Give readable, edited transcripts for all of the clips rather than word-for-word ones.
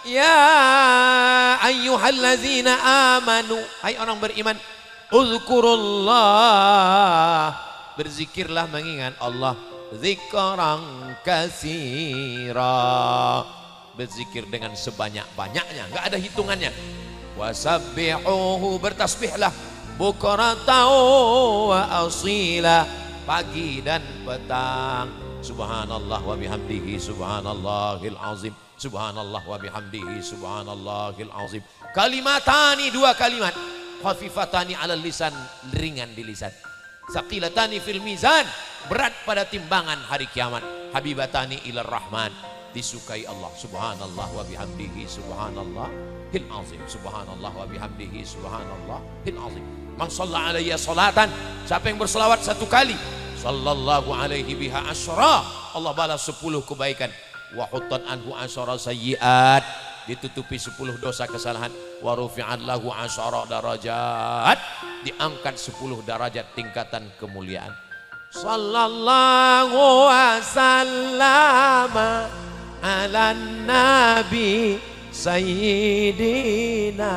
Ya ayyuhallazina amanu, hai orang beriman, uzkurullah, berzikirlah mengingat Allah, zikran katsira, berzikir dengan sebanyak-banyaknya, enggak ada hitungannya. Wasabbihuhu, bertasbihlah, bukratan wa asila, pagi dan petang. Subhanallah wa bihamdihi subhanallahil azim. Subhanallah wa bihamdihi subhanallahil azim. Kalimatani, dua kalimat, khafifatani alal lisan, ringan di lisan, saqilatani fil mizan, berat pada timbangan hari kiamat, habibatani ilar rahman, disukai Allah. Subhanallah wa bihamdihi subhanallahil azim. Subhanallah wa bihamdihi subhanallahil azim. Man shalla alayya salatan, siapa yang berselawat satu kali, sallallahu alaihi biha asyra, Allah balas 10 kebaikan. Wa huttan anhu asyara sayyiat, ditutupi 10 dosa kesalahan. Wa rufi'at lahu asyara darajat, diangkat 10 derajat tingkatan kemuliaan. Sallallahu wasallama ala nabi sayyidina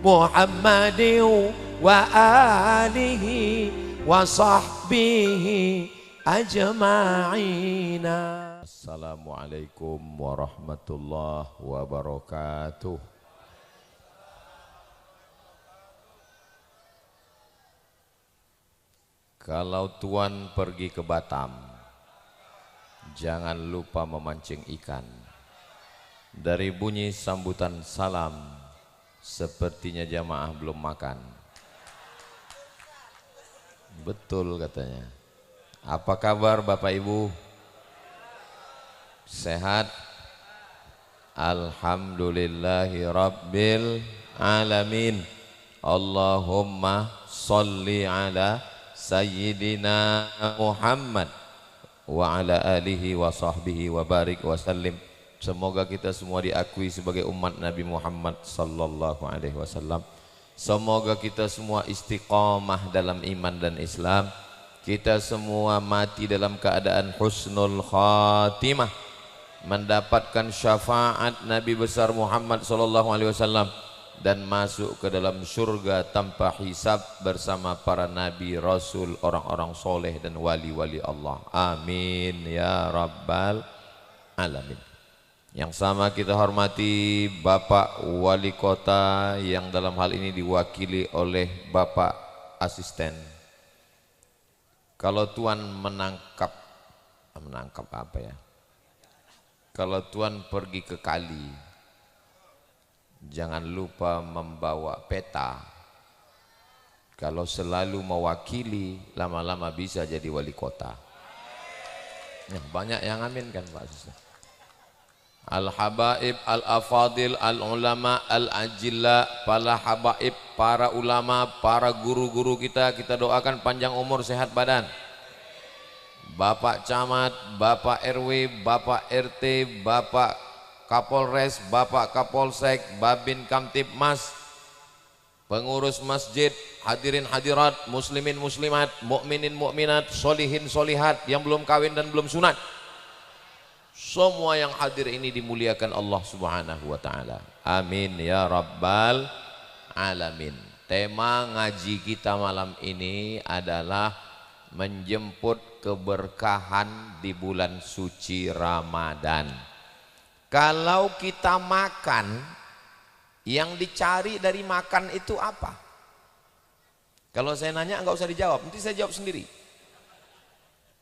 Muhammadin wa alihi wa sahbihi ajma'ina. Assalamualaikum warahmatullahi wabarakatuh. Kalau tuan pergi ke Batam, jangan lupa memancing ikan. Dari bunyi sambutan salam, sepertinya jamaah belum makan. Betul katanya. Apa kabar Bapak Ibu? Sehat? Alhamdulillahi rabbil alamin. Allahumma salli ala sayyidina Muhammad wa ala alihi wa sahbihi wa barik wa sallim. Semoga kita semua diakui sebagai umat Nabi Muhammad sallallahu alaihi wasallam. Semoga kita semua istiqamah dalam iman dan Islam. Kita semua mati dalam keadaan husnul khatimah, mendapatkan syafaat Nabi besar Muhammad sallallahu alaihi wasallam dan masuk ke dalam surga tanpa hisab bersama para nabi, rasul, orang-orang soleh dan wali-wali Allah. Amin ya rabbal alamin. Yang sama kita hormati Bapak Wali Kota yang dalam hal ini diwakili oleh Bapak Asisten. Kalau tuan menangkap apa ya? Kalau tuan pergi ke kali, jangan lupa membawa peta. Kalau selalu mewakili, lama-lama bisa jadi wali kota. Ya, banyak yang amin kan Pak Asisten. Al-habaib, al-afadil, al-ulama, al-ajilla, para habaib, para ulama, para guru-guru kita doakan panjang umur, sehat badan. Bapak Camat, Bapak RW, Bapak RT, Bapak Kapolres, Bapak Kapolsek, Babin Kamtibmas, pengurus masjid, hadirin hadirat, muslimin muslimat, mukminin mukminat, solihin solihat, yang belum kawin dan belum sunat. Semua yang hadir ini dimuliakan Allah Subhanahu wa taala. Amin ya rabbal alamin. Tema ngaji kita malam ini adalah menjemput keberkahan di bulan suci Ramadan. Kalau kita makan, yang dicari dari makan itu apa? Kalau saya nanya enggak usah dijawab, nanti saya jawab sendiri.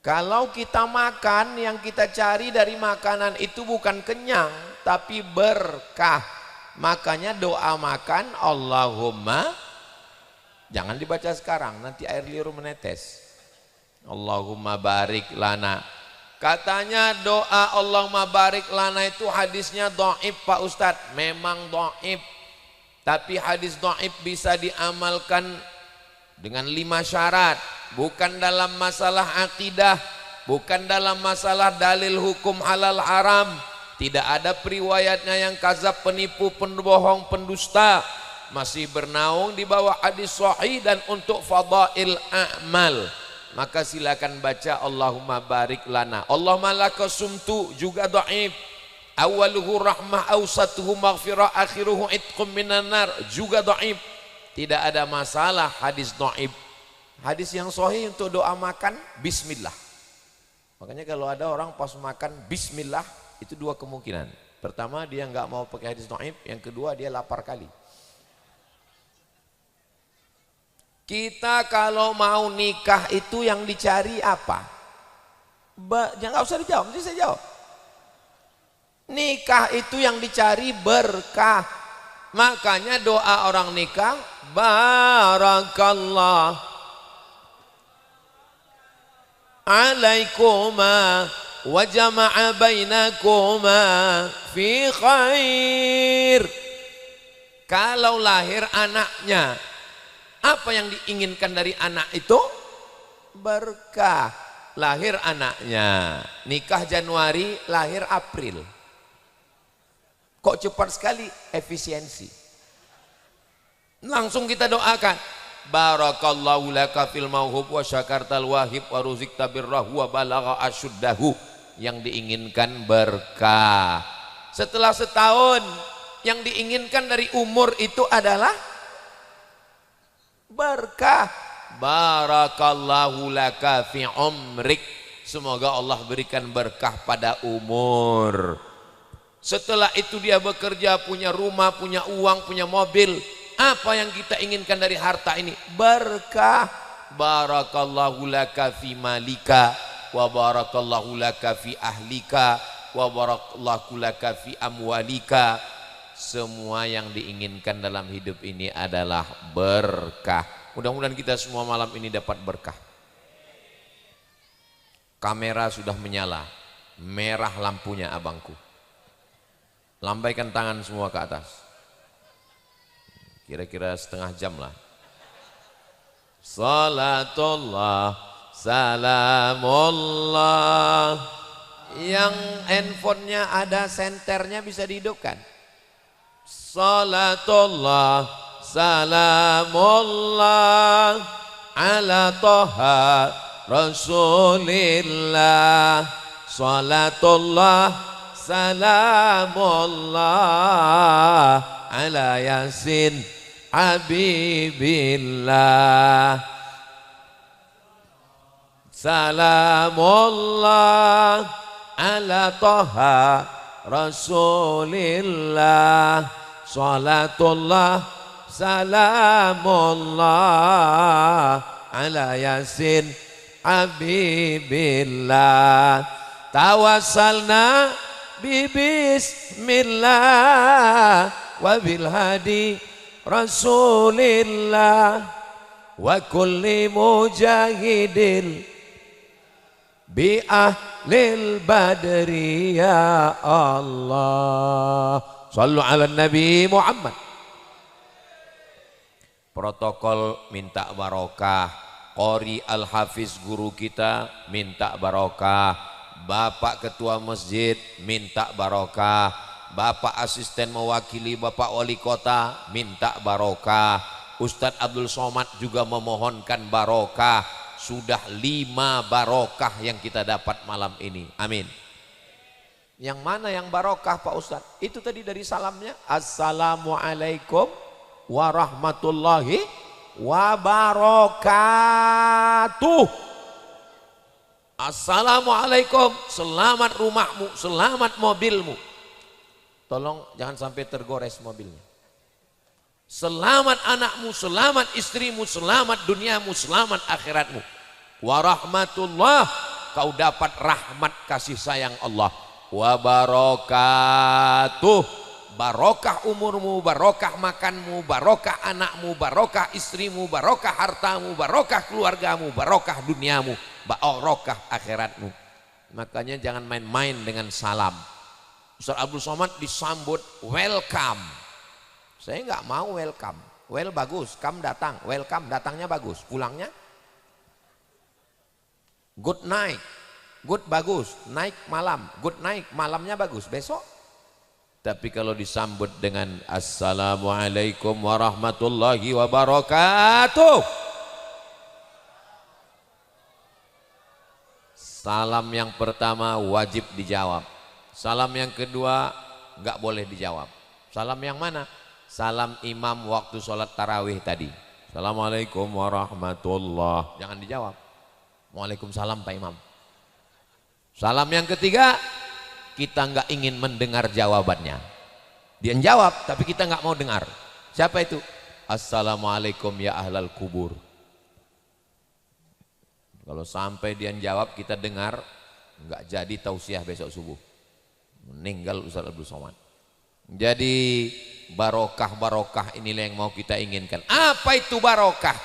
Kalau kita makan, yang kita cari dari makanan itu bukan kenyang, tapi berkah. Makanya doa makan, Allahumma, jangan dibaca sekarang, nanti air liur menetes. Allahumma barik lana. Katanya doa Allahumma barik lana itu hadisnya dhaif Pak Ustadz. Memang dhaif, tapi hadis dhaif bisa diamalkan dengan 5 syarat. Bukan dalam masalah akidah, bukan dalam masalah dalil hukum halal haram. Tidak ada periwayatnya yang kazab, penipu, pembohong, pendusta. Masih bernaung di bawah hadis sahih. Dan untuk fadail a'mal, maka silakan baca Allahumma barik lana. Allahumma laka sumtu juga dhaif. Awaluhu rahmah, awsatuhu maghfirah, akhiruhu itqum minan nar, juga dhaif. Tidak ada masalah hadis dhaif. Hadis yang sahih untuk doa makan bismillah. Makanya kalau ada orang pas makan bismillah, itu dua kemungkinan. Pertama dia nggak mau pakai hadis dhaif, yang kedua dia lapar kali. Kita kalau mau nikah itu yang dicari apa? Jangan usah dijawab, nanti saya jawab. Nikah itu yang dicari berkah. Makanya doa orang nikah, barakallah alaikuma wa jama'a bainakuma fi khair. Kalau lahir anaknya, apa yang diinginkan dari anak itu? Berkah. Lahir anaknya, nikah Januari, lahir April. Kok cepat sekali? Efisiensi. Langsung kita doakan, barakallahu laka fil mauhub wa syakartal wahib wa ruzikta birrahu wa balagha asyuddahu. Yang diinginkan berkah. Setelah setahun, yang diinginkan dari umur itu adalah berkah. Barakallahu laka fi umrik. Semoga Allah berikan berkah pada umur. Setelah itu dia bekerja, punya rumah, punya uang, punya mobil. Apa yang kita inginkan dari harta ini? Berkah. Barakallahu laka fi malika wa barakallahu laka fi ahlika wa barakallahu laka fi amwalika. Semua yang diinginkan dalam hidup ini adalah berkah. Mudah-mudahan kita semua malam ini dapat berkah. Kamera sudah menyala, merah lampunya abangku. Lambaikan tangan semua ke atas. Kira-kira setengah jam lah. Salatullah, salamullah. Yang handphonenya ada senternya bisa dihidupkan. Salatullah, salamullah ala toha rasulillah. Salatullah, salamullah ala yasin habibillah. Salamullah ala toha rasulillah. Salatullah, salamullah ala yasin habibillah. Tawassalna bismillah wa bil hadi rasulillah wa kulli mujahidin bi ahlil badri ya Allah. Sallu ala Nabi Muhammad. Protokol minta barokah. Qori Al-Hafiz guru kita minta barokah. Bapak ketua masjid minta barokah. Bapak asisten mewakili Bapak wali kota minta barokah. Ustadz Abdul Somad juga memohonkan barokah. Sudah 5 barokah yang kita dapat malam ini. Amin. Yang mana yang barokah Pak Ustadz? Itu tadi dari salamnya. Assalamualaikum warahmatullahi wabarakatuh. Assalamualaikum, selamat rumahmu, selamat mobilmu. Tolong jangan sampai tergores mobilnya. Selamat anakmu, selamat istrimu, selamat duniamu, selamat akhiratmu. Warahmatullah, kau dapat rahmat kasih sayang Allah. Wabarakatuh, barokah umurmu, barokah makanmu, barokah anakmu, barokah istrimu, barokah hartamu, barokah keluargamu, barokah duniamu, barokah akhiratmu. Makanya jangan main-main dengan salam. Ustaz Abdul Somad disambut welcome. Saya nggak mau welcome. Well bagus, come datang, welcome datangnya bagus, pulangnya good night. Good bagus, naik malam, good night malamnya bagus, besok. Tapi kalau disambut dengan Assalamualaikum warahmatullahi wabarakatuh, salam yang pertama wajib dijawab. Salam yang kedua nggak boleh dijawab. Salam yang mana? Salam imam waktu sholat tarawih tadi. Assalamualaikum warahmatullah. Jangan dijawab. Waalaikumsalam Pak Imam. Salam yang ketiga, kita nggak ingin mendengar jawabannya. Dia jawab, tapi kita nggak mau dengar. Siapa itu? Assalamualaikum ya ahlal kubur. Kalau sampai dia jawab kita dengar, nggak jadi tausiah besok subuh. Meninggal Ustaz Abdul Somad. Jadi barokah inilah yang mau kita inginkan. Apa itu barokah?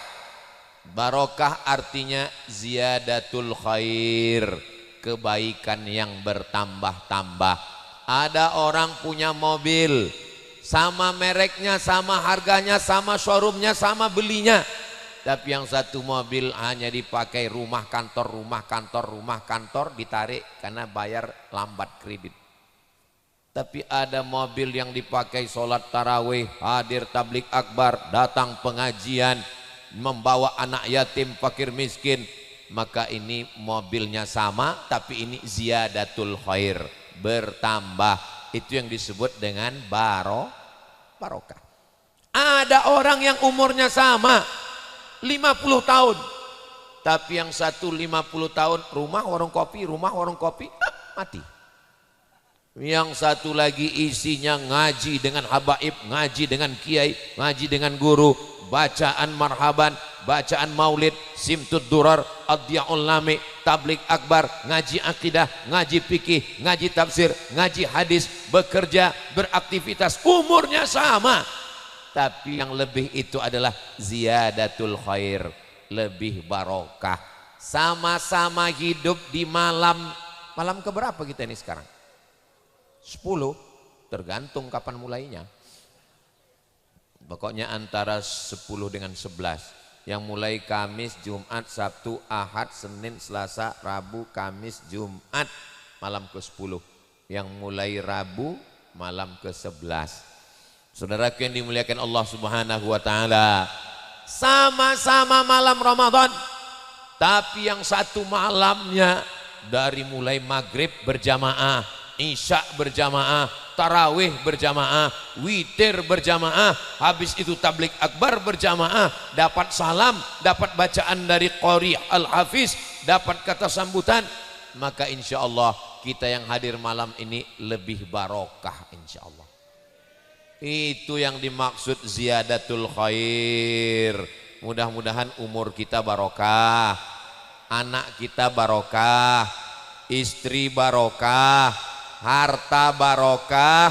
Barokah artinya ziyadatul khair, kebaikan yang bertambah-tambah. Ada orang punya mobil, sama mereknya, sama harganya, sama showroomnya, sama belinya. Tapi yang satu mobil hanya dipakai rumah kantor, ditarik karena bayar lambat kredit. Tapi ada mobil yang dipakai sholat tarawih, hadir tablik akbar, datang pengajian, membawa anak yatim, fakir miskin. Maka ini mobilnya sama, tapi ini ziyadatul khair, bertambah. Itu yang disebut dengan barokah. Ada orang yang umurnya sama, 50 tahun, tapi yang satu 50 tahun rumah warung kopi, mati. Yang satu lagi isinya ngaji dengan habaib, ngaji dengan kiai, ngaji dengan guru, bacaan marhaban, bacaan maulid, simtud durar, adyaul lami, tablik akbar, ngaji akidah, ngaji fikih, ngaji tafsir, ngaji hadis, bekerja, beraktivitas, umurnya sama. Tapi yang lebih itu adalah ziyadatul khair, lebih barokah. Sama-sama hidup di malam keberapa kita ini sekarang? 10, tergantung kapan mulainya. Pokoknya antara 10 dengan 11. Yang mulai Kamis, Jumat, Sabtu, Ahad, Senin, Selasa, Rabu, Kamis, Jumat, malam ke-10. Yang mulai Rabu, malam ke-11. Saudaraku yang dimuliakan Allah Subhanahu wa taala, sama-sama malam Ramadan, tapi yang satu malamnya dari mulai maghrib berjamaah, isya berjamaah, tarawih berjamaah, witir berjamaah, habis itu tablik akbar berjamaah, dapat salam, dapat bacaan dari qari al-hafiz, dapat kata sambutan. Maka insya Allah kita yang hadir malam ini lebih barokah insya Allah. Itu yang dimaksud ziyadatul khair. Mudah-mudahan umur kita barokah, anak kita barokah, istri barokah, harta barokah,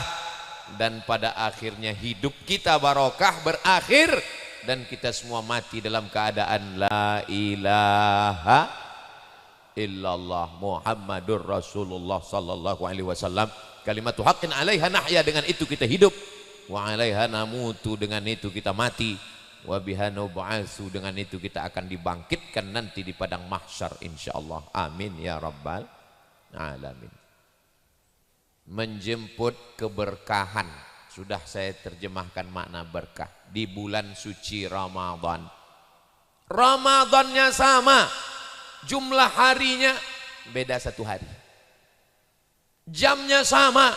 dan pada akhirnya hidup kita barokah berakhir dan kita semua mati dalam keadaan la ilaha illallah Muhammadur Rasulullah sallallahu alaihi wasallam. Kalimatu haqqin 'alaiha nahya, dengan itu kita hidup, wa 'alaiha namutu, dengan itu kita mati, wa biha nub'atsu, dengan itu kita akan dibangkitkan nanti di padang mahsyar insyaallah. Amin ya rabbal alamin. Menjemput keberkahan, sudah saya terjemahkan makna berkah di bulan suci Ramadan. Ramadannya sama, jumlah harinya beda 1 hari, jamnya sama.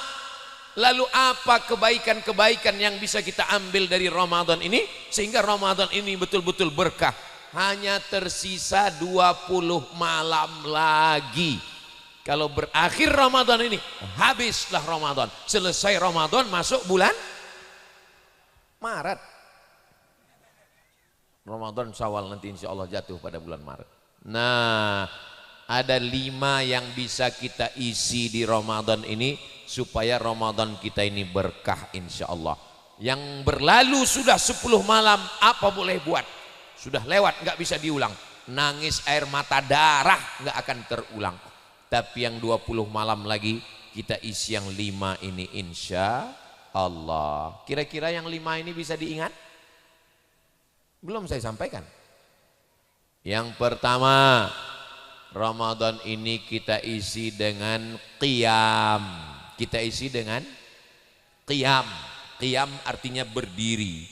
Lalu apa kebaikan-kebaikan yang bisa kita ambil dari Ramadan ini sehingga Ramadan ini betul-betul berkah? Hanya tersisa 20 malam lagi. Kalau berakhir Ramadan ini, habislah Ramadan. Selesai Ramadan, masuk bulan Maret. Ramadan Syawal nanti insya Allah jatuh pada bulan Maret. Nah, ada 5 yang bisa kita isi di Ramadan ini supaya Ramadan kita ini berkah insya Allah. Yang berlalu sudah 10 malam, apa boleh buat? Sudah lewat, nggak bisa diulang. Nangis air mata darah nggak akan terulang. Tapi yang 20 malam lagi kita isi yang 5 ini insya Allah. Kira-kira yang 5 ini bisa diingat? Belum saya sampaikan. Yang pertama, Ramadan ini kita isi dengan qiyam. Kita isi dengan qiyam. Qiyam artinya berdiri.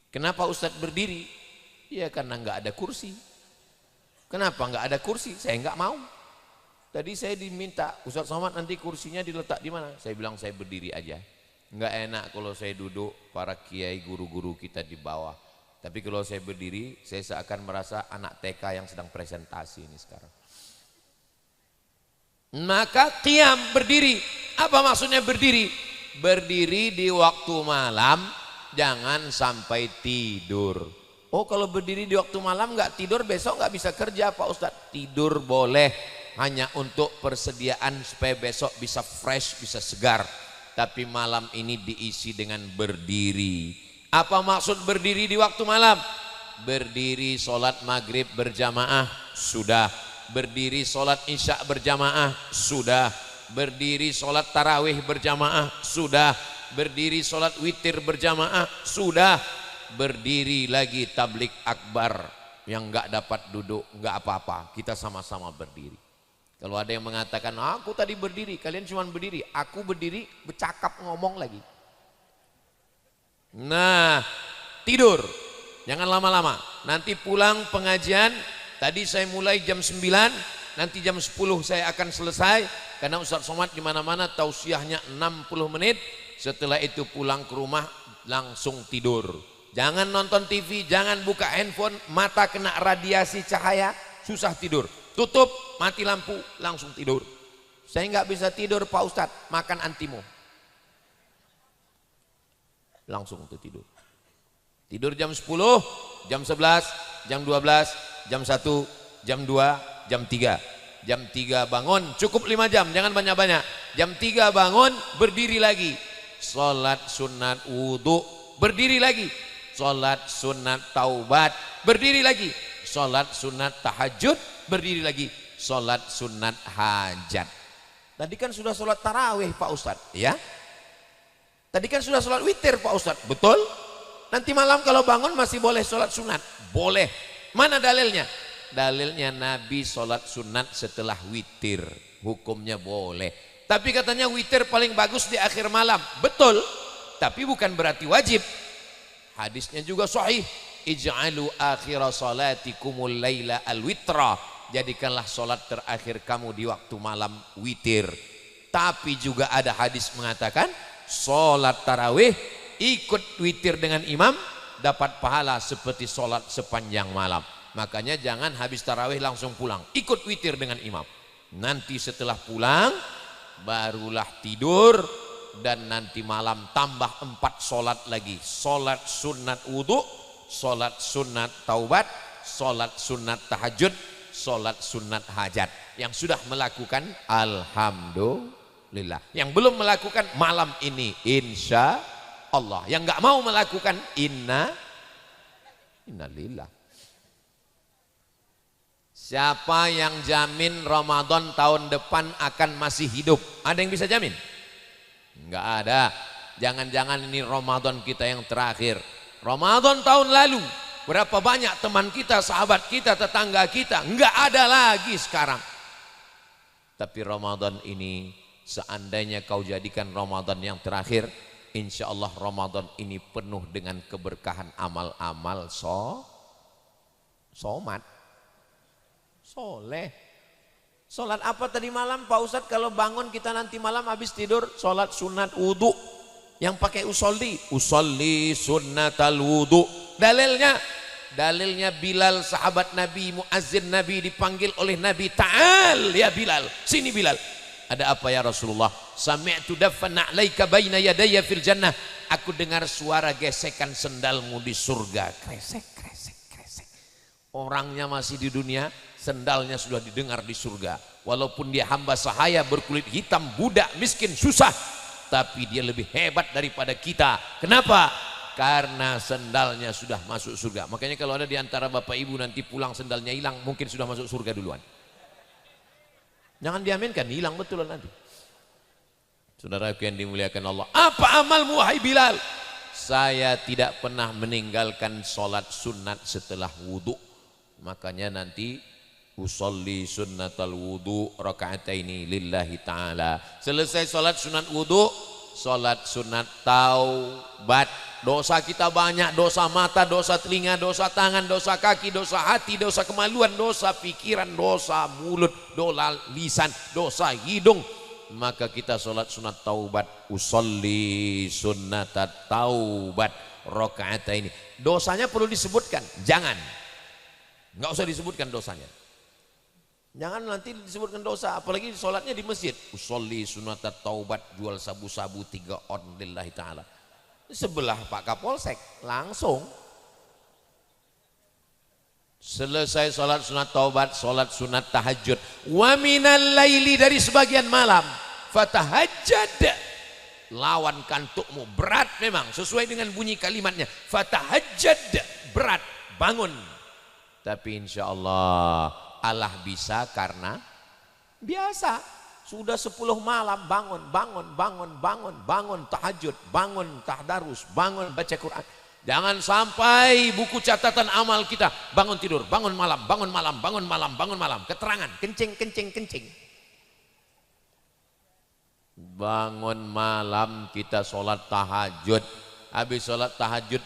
Kenapa Ustadz berdiri? Ya karena nggak ada kursi. Kenapa nggak ada kursi? Saya nggak mau. Tadi saya diminta, Ustaz Somad nanti kursinya diletak di mana? Saya bilang saya berdiri aja. Enggak enak kalau saya duduk, para kiai guru-guru kita di bawah. Tapi kalau saya berdiri, saya seakan merasa anak TK yang sedang presentasi ini sekarang. Maka qiyam, berdiri. Apa maksudnya berdiri? Berdiri di waktu malam, jangan sampai tidur. Oh, kalau berdiri di waktu malam nggak tidur, besok nggak bisa kerja Pak Ustadz. Tidur boleh, hanya untuk persediaan supaya besok bisa fresh, bisa segar. Tapi malam ini diisi dengan berdiri. Apa maksud berdiri di waktu malam? Berdiri sholat maghrib berjamaah, sudah. Berdiri sholat isya berjamaah, sudah. Berdiri sholat tarawih berjamaah, sudah. Berdiri sholat witir berjamaah, sudah. Berdiri lagi tablik akbar, yang nggak dapat duduk nggak apa-apa, kita sama-sama berdiri. Kalau ada yang mengatakan aku tadi berdiri, kalian cuma berdiri, aku berdiri bercakap ngomong lagi. Nah, tidur jangan lama-lama. Nanti pulang pengajian, tadi saya mulai jam 9, nanti jam 10 saya akan selesai, karena Ustaz Somad di mana-mana tausiahnya 60 menit. Setelah itu pulang ke rumah langsung tidur. Jangan nonton TV, jangan buka handphone, mata kena radiasi cahaya, susah tidur. Tutup, mati lampu, langsung tidur. Saya nggak bisa tidur Pak Ustadz, makan antimo. Langsung tuh tidur. Tidur jam 10, jam 11, jam 12, jam 1, jam 2, jam 3. Jam 3 bangun, cukup 5 jam, jangan banyak-banyak. Jam 3 bangun, berdiri lagi. Sholat sunat wudhu, berdiri lagi. Sholat sunat taubat, berdiri lagi. Sholat sunat tahajud, berdiri lagi. Sholat sunat hajat. Tadi kan sudah sholat tarawih Pak Ustadz, ya? Tadi kan sudah sholat witir Pak Ustadz, betul? Nanti malam kalau bangun masih boleh sholat sunat, boleh. Mana dalilnya? Dalilnya Nabi sholat sunat setelah witir, hukumnya boleh. Tapi katanya witir paling bagus di akhir malam, betul? Tapi bukan berarti wajib. Hadisnya juga sahih. Ij'alu akhira salatikumul laila al-witra. Jadikanlah salat terakhir kamu di waktu malam witir. Tapi juga ada hadis mengatakan salat tarawih ikut witir dengan imam dapat pahala seperti salat sepanjang malam. Makanya jangan habis tarawih langsung pulang, ikut witir dengan imam. Nanti setelah pulang barulah tidur. Dan nanti malam tambah 4 solat lagi. Solat sunat wudhu, solat sunat taubat, solat sunat tahajud, solat sunat hajat. Yang sudah melakukan alhamdulillah. Yang belum melakukan malam ini insya Allah. Yang nggak mau melakukan innalillah. Siapa yang jamin Ramadan tahun depan akan masih hidup? Ada yang bisa jamin? Enggak ada. Jangan-jangan ini Ramadan kita yang terakhir. Ramadan tahun lalu berapa banyak teman kita, sahabat kita, tetangga kita enggak ada lagi sekarang. Tapi Ramadan ini seandainya kau jadikan Ramadan yang terakhir, insya Allah Ramadan ini penuh dengan keberkahan amal-amal somat soleh. Sholat apa tadi malam Pak Ustadz? Kalau bangun kita nanti malam habis tidur sholat sunat wudhu yang pakai usolli sunnatal wudhu. Dalilnya Bilal sahabat Nabi, muazzin Nabi dipanggil oleh Nabi, ta'al ya Bilal, sini Bilal. Ada apa ya Rasulullah? Sami'tu daffan na'laika baina yadayya fil jannah. Aku dengar suara gesekan sendalmu di surga. Kresek, kresek, kresek. Orangnya masih di dunia, sendalnya sudah didengar di surga. Walaupun dia hamba sahaya, berkulit hitam, budak, miskin, susah, tapi dia lebih hebat daripada kita. Kenapa? Karena sendalnya sudah masuk surga. Makanya kalau ada di antara bapak ibu nanti pulang sendalnya hilang, mungkin sudah masuk surga duluan. Jangan diaminkan, hilang betul nanti. Saudaraku yang dimuliakan Allah, apa amalmu wahai Bilal? Saya tidak pernah meninggalkan sholat sunat setelah wudhu. Makanya nanti usolli sunnatal wudhu raka'ataini lillahi ta'ala. Selesai sholat sunat wudhu, sholat sunat taubat Dosa kita banyak, dosa mata, dosa telinga, dosa tangan, dosa kaki, dosa hati, dosa kemaluan, dosa pikiran, dosa mulut, dosa lisan, dosa hidung. Maka kita sholat sunat taubat, usolli sunnatat taubat rakaat ini. Dosanya perlu disebutkan, jangan, nggak usah disebutkan dosanya. Jangan nanti disebutkan dosa, apalagi sholatnya di masjid. Usolli sunatat taubat, jual sabu-sabu 3 on lillahi ta'ala. Sebelah Pak Kapolsek, langsung. Selesai sholat sunat taubat, sholat sunat tahajud. Wa minal laili, dari sebagian malam. Fatahajjad, lawan kantukmu, berat memang, sesuai dengan bunyi kalimatnya. Fatahajjad, berat, bangun. Tapi insya Allah Allah bisa karena biasa. Sudah 10 malam bangun, bangun tahajud, bangun tahdarus, bangun baca Quran. Jangan sampai buku catatan amal kita bangun tidur, bangun malam, keterangan, kencing. Bangun malam kita sholat tahajud, habis sholat tahajud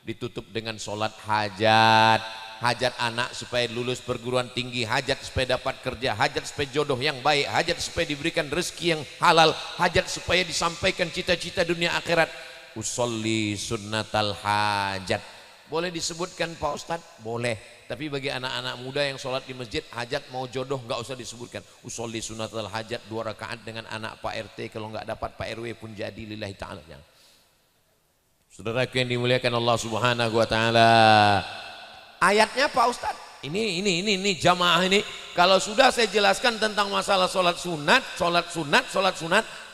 ditutup dengan sholat hajat. Hajat anak supaya lulus perguruan tinggi, hajat supaya dapat kerja, hajat supaya jodoh yang baik, hajat supaya diberikan rezeki yang halal, hajat supaya disampaikan cita-cita dunia akhirat. Usolli sunnatal hajat. Boleh disebutkan Pak Ustadz? Boleh. Tapi bagi anak-anak muda yang sholat di masjid, hajat mau jodoh nggak usah disebutkan. Usolli sunnatal hajat 2 rakaat dengan anak Pak RT, kalau nggak dapat Pak RW pun jadi lillahi ta'ala. Saudaraku yang dimuliakan Allah Subhanahu wa taala. Ayatnya Pak Ustadz, ini jamaah ini. Kalau sudah saya jelaskan tentang masalah sholat sunat,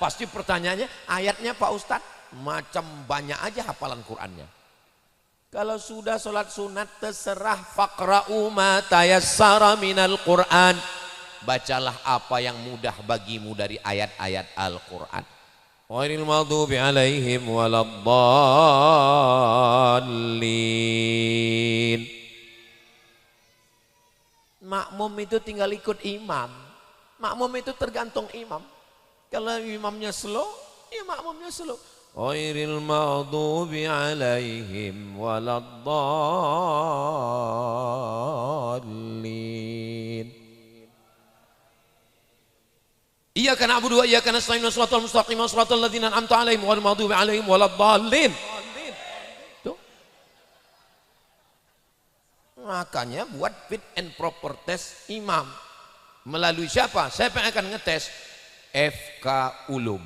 pasti pertanyaannya ayatnya Pak Ustadz. Macam banyak aja hafalan Qurannya. Kalau sudah sholat sunat terserah, faqra'u ma tayassara minal Quran. Bacalah apa yang mudah bagimu dari ayat-ayat Al-Quran. Ghairil maghdubi alaihim waladdallin. Makmum itu tinggal ikut imam. Makmum itu tergantung imam. Kalau imamnya slow, ya makmumnya slow. Ghairil maghdubi alaihim waladdallin. Iyyaka na'budu wa iyyaka nasta'in, shiratal mustaqim, shiratal ladzina an'amta 'alaihim ghairil maghdubi 'alaihim waladdallin. Makanya buat fit and proper test imam. Melalui siapa? Siapa yang akan ngetes? FK Ulum.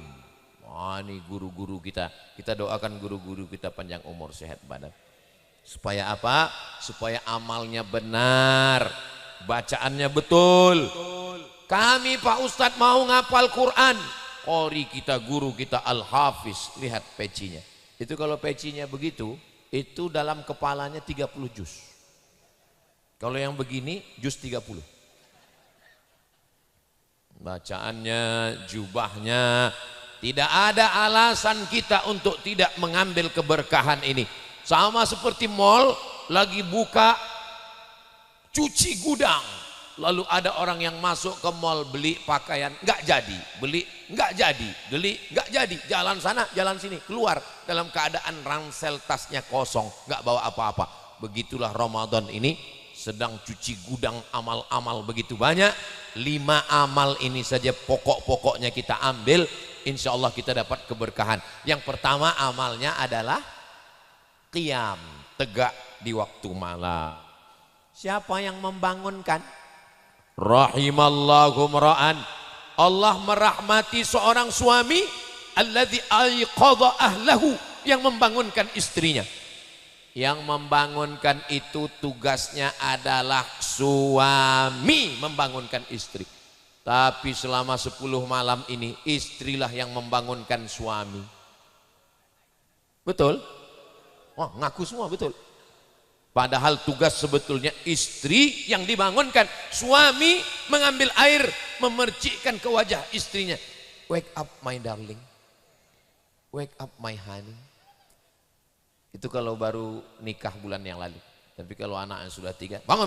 Wah, ini guru-guru kita. Kita doakan guru-guru kita panjang umur, sehat badan. Supaya apa? Supaya amalnya benar, bacaannya betul. Kami Pak Ustadz mau ngapal Quran. Qori kita, guru kita Al-Hafiz. Lihat pecinya. Itu kalau pecinya begitu, itu dalam kepalanya 30 juz. Kalau yang begini juz 30. Bacaannya, jubahnya, tidak ada alasan kita untuk tidak mengambil keberkahan ini. Sama seperti mall lagi buka cuci gudang, lalu ada orang yang masuk ke mall beli pakaian, nggak jadi, beli nggak jadi, beli nggak jadi, jalan sana jalan sini, keluar dalam keadaan ransel tasnya kosong, nggak bawa apa-apa. Begitulah Ramadan ini sedang cuci gudang amal-amal begitu banyak. 5 amal ini saja pokok-pokoknya kita ambil, insya Allah kita dapat keberkahan. Yang pertama amalnya adalah qiyam, tegak di waktu malam. Siapa yang membangunkan? Rahimallahu mra'an, Allah merahmati seorang suami alladzi aiqadha ahlahu, yang membangunkan istrinya. Yang membangunkan itu tugasnya adalah suami membangunkan istri. Tapi selama 10 malam ini istrilah yang membangunkan suami. Betul? Wah, ngaku semua betul. Padahal tugas sebetulnya istri yang dibangunkan. Suami mengambil air, memercikkan ke wajah istrinya. Wake up my darling. Wake up my honey. Itu kalau baru nikah bulan yang lalu. Tapi kalau anak yang sudah 3, bangun.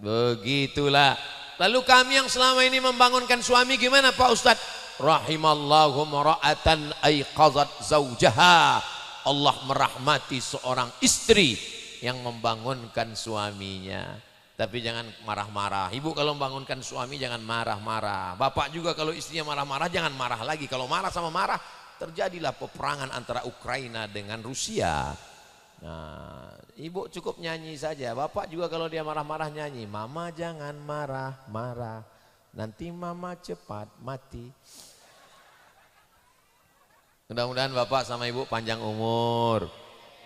Begitulah. Lalu kami yang selama ini membangunkan suami gimana Pak Ustadz? rahimallahu mar'atan aiqazat zaujaha. Allah merahmati seorang istri yang membangunkan suaminya. Tapi jangan marah-marah. Ibu kalau membangunkan suami jangan marah-marah. Bapak juga kalau istrinya marah-marah jangan marah lagi. Kalau marah sama marah terjadilah peperangan antara Ukraina dengan Rusia. Nah, ibu cukup nyanyi saja. Bapak juga kalau dia marah-marah nyanyi. Mama jangan marah-marah. Nanti mama cepat mati. Mudah-mudahan bapak sama ibu panjang umur,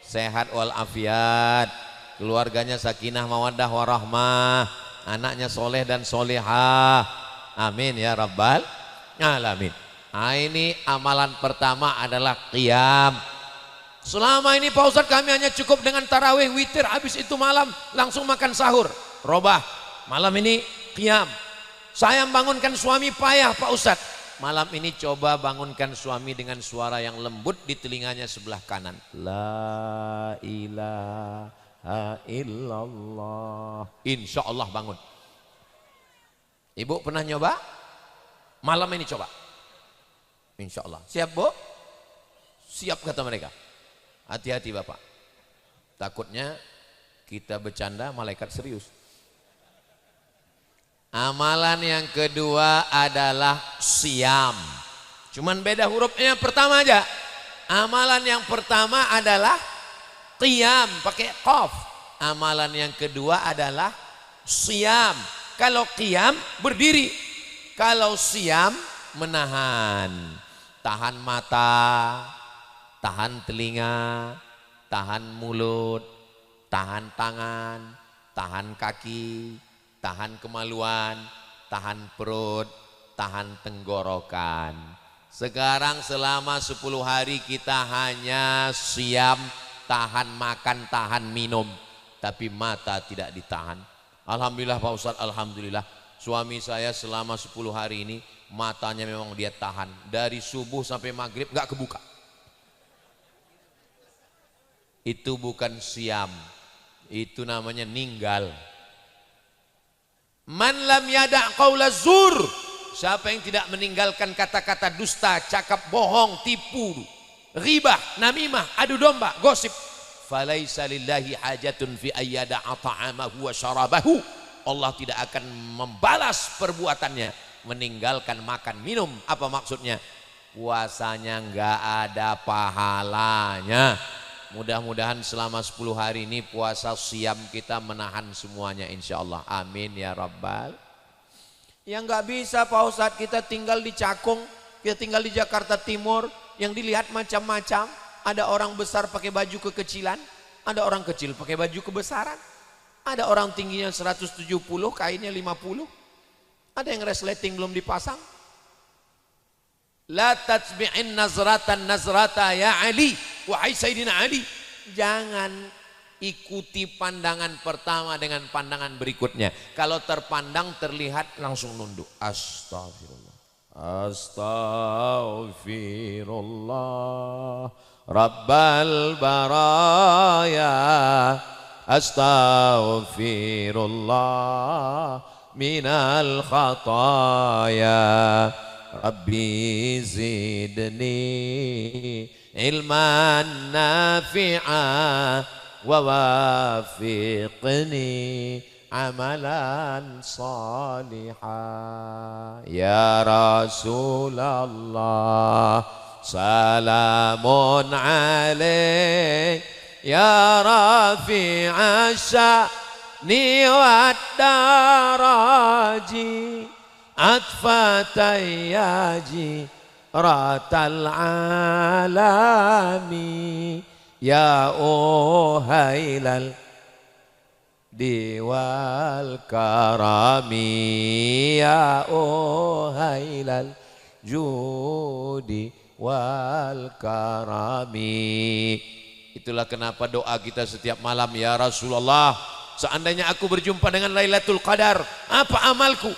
sehat walafiat, keluarganya sakinah mawaddah warahmah, anaknya soleh dan solehah. Amin ya rabbal alamin. Nah, ini amalan pertama adalah qiyam. Selama ini Pak Ustadz kami hanya cukup dengan tarawih witir, habis itu malam langsung makan sahur. Robah, malam ini qiyam. Saya membangunkan suami payah Pak Ustadz. Malam ini coba bangunkan suami dengan suara yang lembut di telinganya sebelah kanan. La ilaha illallah. Insya Allah bangun. Ibu pernah nyoba? Malam ini coba. Insya Allah. Siap bu? Siap kata mereka. Hati-hati bapak. Takutnya kita bercanda malaikat serius. Amalan yang kedua adalah siam. Cuman beda hurufnya yang pertama aja. Amalan yang pertama adalah qiyam pakai qaf. Amalan yang kedua adalah siam. Kalau qiyam berdiri. Kalau siam menahan. Tahan mata, tahan telinga, tahan mulut, tahan tangan, tahan kaki, tahan kemaluan, tahan perut, tahan tenggorokan. Sekarang selama 10 hari kita hanya siam, tahan makan, tahan minum, tapi mata tidak ditahan. Alhamdulillah Pak Ustadz, alhamdulillah. Suami saya selama 10 hari ini matanya memang dia tahan. Dari subuh sampai maghrib gak kebuka. Itu bukan siam, itu namanya ninggal. Man lam yada' qaula zur, siapa yang tidak meninggalkan kata-kata dusta, cakap bohong, tipu, ghibah, namimah, adu domba, gosip, falaisa lillahi hajatun fi ayyada'a ta'amahu wa syarabahu. Allah tidak akan membalas perbuatannya meninggalkan makan minum. Apa maksudnya? Puasanya enggak ada pahalanya. Mudah-mudahan selama 10 hari ini puasa siam kita menahan semuanya insyaallah. Amin ya rabbal. Yang nggak bisa Pak Ustadz, kita tinggal di Cakung, kita tinggal di Jakarta Timur, yang dilihat macam-macam. Ada orang besar pakai baju kekecilan, ada orang kecil pakai baju kebesaran, ada orang tingginya 170, kainnya 50, ada yang resleting belum dipasang. La tatsbi'in nazratan nazrata ya Ali, wahai Sayyidina Ali, jangan ikuti pandangan pertama dengan pandangan berikutnya. Kalau terpandang terlihat langsung nunduk. Astagfirullah, astagfirullah Rabbal baraya, astagfirullah minal khataya. Rabbi zidni ilman nafi'a wa wafiqni amalan salihah. Ya Rasulullah salamun alaik, ya rafi'a sya'ni wad daraji, atfatayyaji ratal alami, ya uhailal diwal karami, ya uhailal judi wal karami. Itulah kenapa doa kita setiap malam, ya Rasulullah, seandainya aku berjumpa dengan Lailatul Qadar, apa amalku?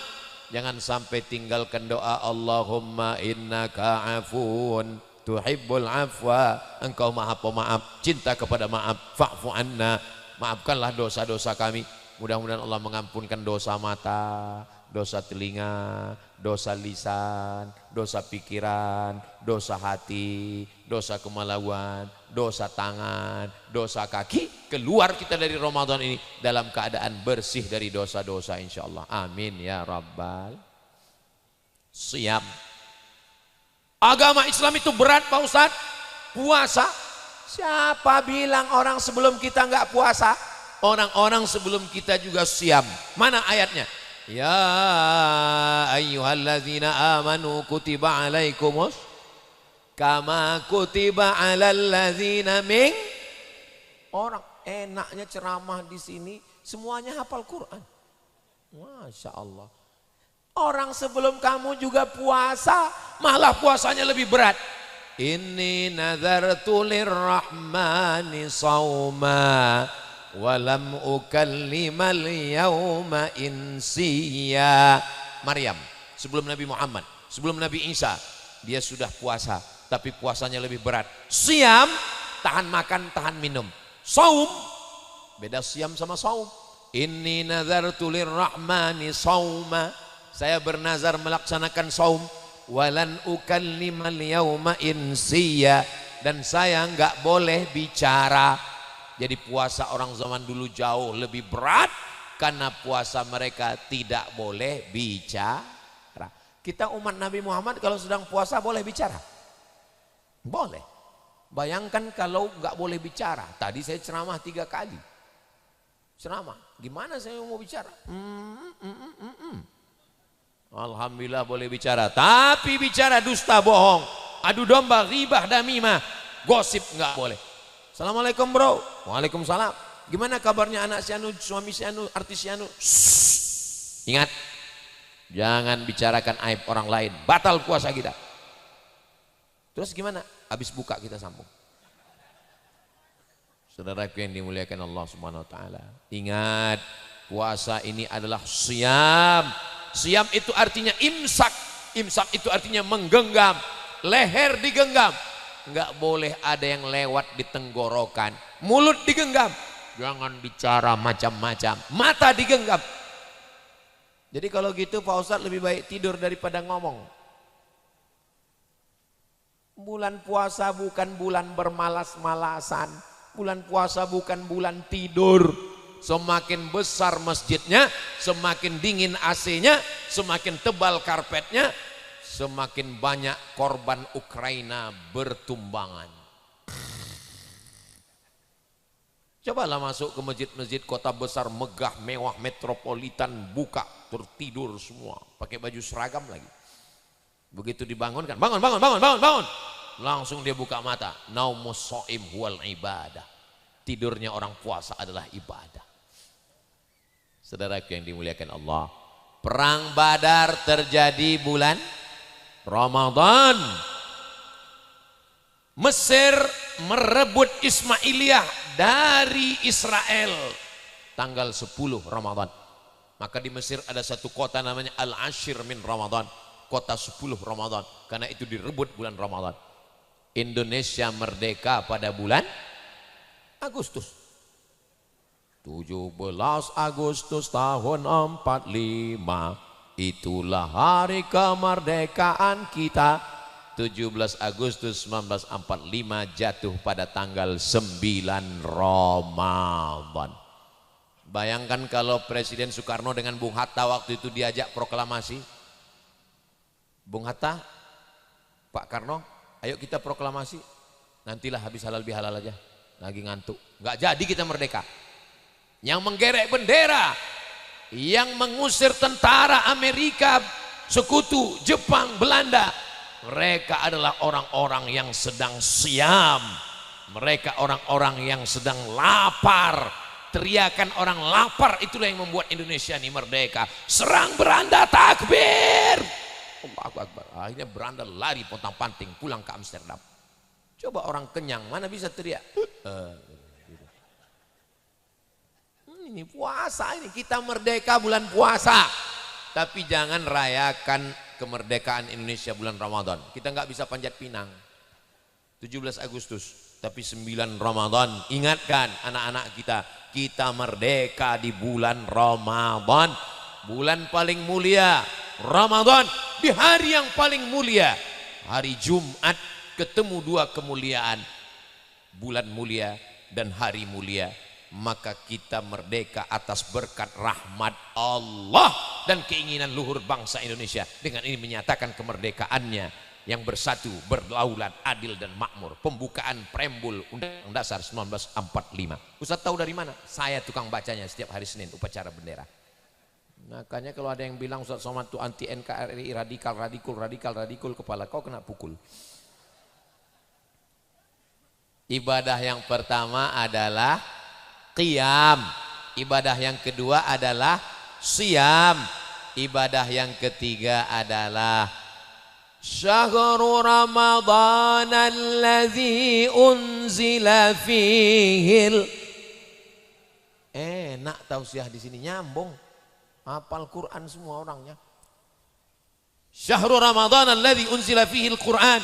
Jangan sampai tinggalkan doa Allahumma innaka afun tuhibbul afwa, engkau maha pemaaf, cinta kepada maaf, fa'fu anna, maafkanlah dosa-dosa kami. Mudah-mudahan Allah mengampunkan dosa mata, dosa telinga, dosa lisan, dosa pikiran, dosa hati, dosa kemaluan, dosa tangan, dosa kaki. Keluar kita dari Ramadan ini dalam keadaan bersih dari dosa-dosa insyaallah. Amin ya rabbal. Siap. Agama Islam itu berat Pak Ustadz. Puasa. Siapa bilang orang sebelum kita enggak puasa? Orang-orang sebelum kita juga siam. Mana ayatnya? Ya ayyuhalladzina amanu kutiba alaikumus kama kutiba alal ladzina min. Orang enaknya ceramah di sini semuanya hafal Quran. Masya Allah. Orang sebelum kamu juga puasa, malah puasanya lebih berat. Inni nazartu lirrahmani sauma walam ukallimal yauma insiya. Maryam sebelum Nabi Muhammad, sebelum Nabi Isa, dia sudah puasa, tapi puasanya lebih berat. Siam, tahan makan, tahan minum. Saum, beda siam sama saum. Inni nazartu lirrahmani sauma, saya bernazar melaksanakan saum. Walan ukallimal yauma insiya, dan saya enggak boleh bicara. Jadi puasa orang zaman dulu jauh lebih berat karena puasa mereka tidak boleh bicara. Kita umat Nabi Muhammad kalau sedang puasa boleh bicara? Boleh. Bayangkan kalau enggak boleh bicara. Tadi saya ceramah 3 kali. Ceramah, gimana saya mau bicara? Alhamdulillah boleh bicara, tapi bicara dusta, bohong, adu domba, ribah, damimah, gosip enggak boleh. Assalamualaikum bro. Waalaikumsalam. Gimana kabarnya anak si anu, suami si anu, artis si anu? Ingat, jangan bicarakan aib orang lain, batal puasa kita. Terus gimana? Habis buka kita sambung. Saudaraku yang dimuliakan Allah Subhanahu wa taala, ingat, puasa ini adalah siam. Siam itu artinya imsak. Imsak itu artinya menggenggam. Leher digenggam. Enggak boleh ada yang lewat di tenggorokan. Mulut digenggam. Jangan bicara macam-macam. Mata digenggam. Jadi kalau gitu Pak Ustadz lebih baik tidur daripada ngomong. Bulan puasa bukan bulan bermalas-malasan. Bulan puasa bukan bulan tidur. Semakin besar masjidnya, semakin dingin AC-nya, semakin tebal karpetnya, semakin banyak korban Ukraina bertumbangan. Cobalah masuk ke masjid-masjid kota besar megah, mewah, metropolitan, buka, tertidur semua, pakai baju seragam lagi. Begitu dibangunkan, bangun, bangun, bangun, bangun, bangun. Langsung dia buka mata. Naumus shaim huwal ibadah. Tidurnya orang puasa adalah ibadah. Saudaraku yang dimuliakan Allah, perang Badar terjadi bulan Ramadan. Mesir merebut Ismailiyah dari Israel tanggal 10 Ramadan. Maka di Mesir ada satu kota namanya Al-Ashir min Ramadan, kota 10 Ramadan, karena itu direbut bulan Ramadan. Indonesia merdeka pada bulan Agustus. 17 Agustus tahun 45, itulah hari kemerdekaan kita. 17 Agustus 1945 jatuh pada tanggal 9 Ramadan. Bayangkan kalau Presiden Soekarno dengan Bung Hatta waktu itu diajak proklamasi. Bung Hatta, Pak Karno, ayo kita proklamasi. Nantilah habis halal bihalal aja, lagi ngantuk. Nggak jadi kita merdeka. Yang menggerek bendera, yang mengusir tentara Amerika, sekutu, Jepang, Belanda, mereka adalah orang-orang yang sedang siam. Mereka orang-orang yang sedang lapar. Teriakan orang lapar itulah yang membuat Indonesia ini merdeka. Serang beranda, takbir. Allahu Akbar. Akhirnya beranda lari pontang-panting pulang ke Amsterdam. Coba orang kenyang mana bisa teriak. Ini puasa ini, kita merdeka bulan puasa. Tapi jangan rayakan kemerdekaan Indonesia bulan Ramadan. Kita nggak bisa panjat pinang 17 Agustus, tapi 9 Ramadan. Ingatkan anak-anak kita, kita merdeka di bulan Ramadan. bulan paling mulia Ramadan, di hari yang paling mulia hari Jumat, ketemu dua kemuliaan, bulan mulia dan hari mulia, maka kita merdeka atas berkat rahmat Allah dan keinginan luhur bangsa Indonesia. Dengan ini menyatakan kemerdekaannya yang bersatu, berdaulat, adil dan makmur. Pembukaan preambul Undang-Undang Dasar 1945. Ustaz tahu dari mana? Saya tukang bacanya setiap hari Senin upacara bendera. Makanya kalau ada yang bilang Ustaz Somad itu anti NKRI, radikal, kepala kau kena pukul. Ibadah yang pertama adalah qiyam. Ibadah yang kedua adalah siyam. Ibadah yang ketiga adalah syahrul Ramadan alladzi unzila fihil. Enak tausiah di sini, nyambung. Hafal Quran semua orangnya. Syahrul Ramadan alladzi unzila fihil Quran.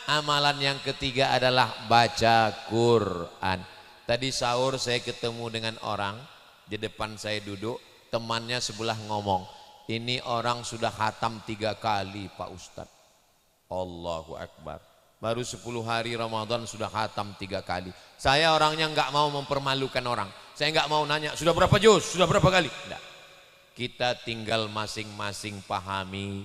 Amalan yang ketiga adalah baca Quran. Tadi sahur saya ketemu dengan orang, di depan saya duduk, temannya sebelah ngomong, ini orang sudah khatam 3 kali Pak Ustadz. Allahu Akbar. Baru 10 hari Ramadan sudah khatam 3 kali. Saya orangnya nggak mau mempermalukan orang. Saya nggak mau nanya, sudah berapa juz, sudah berapa kali? Enggak. Kita tinggal masing-masing pahami.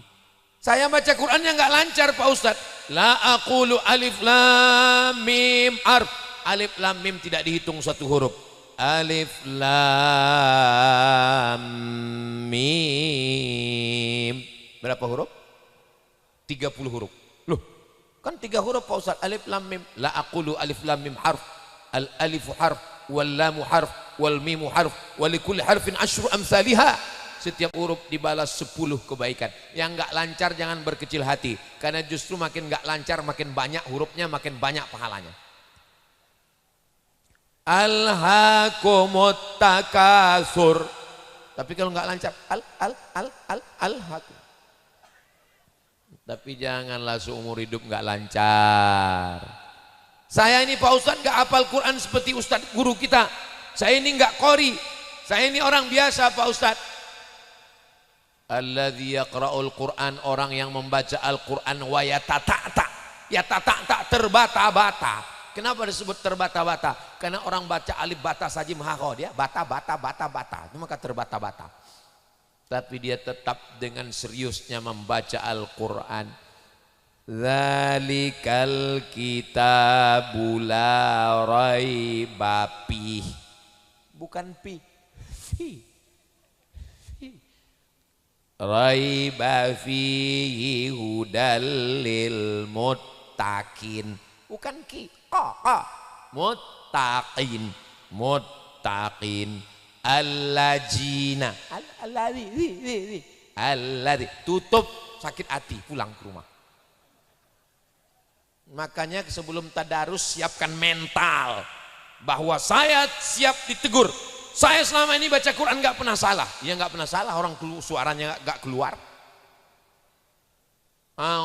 Saya baca Qurannya nggak lancar Pak Ustadz. La aqulu alif lam mim harf. Alif lam mim tidak dihitung satu huruf. Alif lam mim. Berapa huruf? 30 huruf. Loh, kan 3 huruf Pak Ustadz. Alif lam mim. La aqulu alif lam mim harf. Al alifu harf, wal lamu harf, wal mimu harf, wa likulli harfin asyru amsalihah. Setiap huruf dibalas 10 kebaikan. Yang nggak lancar jangan berkecil hati, karena justru makin nggak lancar makin banyak hurufnya, makin banyak pahalanya. Alhaakumut takasur. Tapi kalau nggak lancar alhaakum. Tapi janganlah seumur hidup nggak lancar. Saya ini Pak Ustadz nggak hafal Quran seperti Ustadz guru kita. Saya ini nggak qori. Saya ini orang biasa Pak Ustadz. Alladzi yaqra'ul Qur'an, orang yang membaca Al-Qur'an wa yatata'ta. Yatata'ta terbata-bata. Kenapa disebut terbata-bata? Karena orang baca alif bata saja mahal, dia bata. Itu maka terbata-bata. Tapi dia tetap dengan seriusnya membaca Al-Qur'an. Dzalikal kitabul la raiba fihi. Bukan fi. Raiba fihi hudal lil muttaqin. Bukan ki, muttaqin. Alladzina. Alladzi. Tutup sakit hati, pulang ke rumah. Makanya sebelum tadarus siapkan mental bahwa saya siap ditegur. Saya selama ini baca Quran nggak pernah salah. Ya nggak pernah salah, orang suaranya nggak keluar.